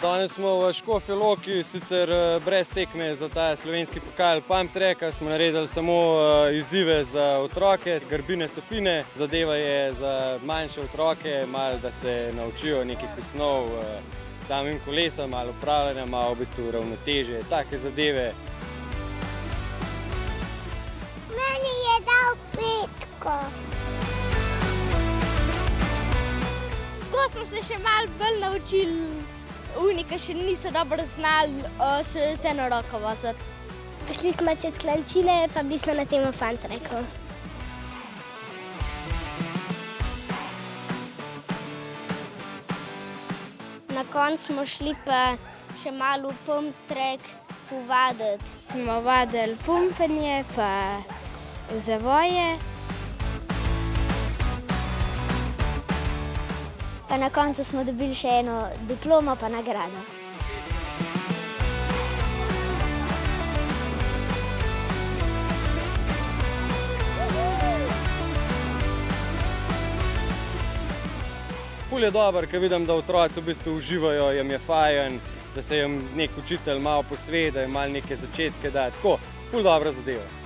Danes smo v Škofji Loki, sicer brez tekme za ta slovenski pokal Pump Tracka, smo naredili samo izzive za otroke, grbine so fine, zadeva je za manjše otroke, malo da se naučijo nekih osnov samim kolesom, malo upravljanja, malo v bistvu ravnotežje, take zadeve. Meni je dal 5. Tako smo se še malo bolj naučili, ki še niso dobro znali se na roko voziti. Šli smo čez Klančine, pa bili smo na tem Pump Tracku. Na koncu smo šli pa še malo v Pump Track povaditi. Smo vadili pumpanje, pa v zavoje. Pa na koncu smo dobili še eno diplomo pa nagrado. Ful je dober, ker vidim, da otroci v bistvu uživajo, jim je fajn, da se jim nek učitelj malo posve, da jim malo neke začetke da. Tako, ful dobra zadeva.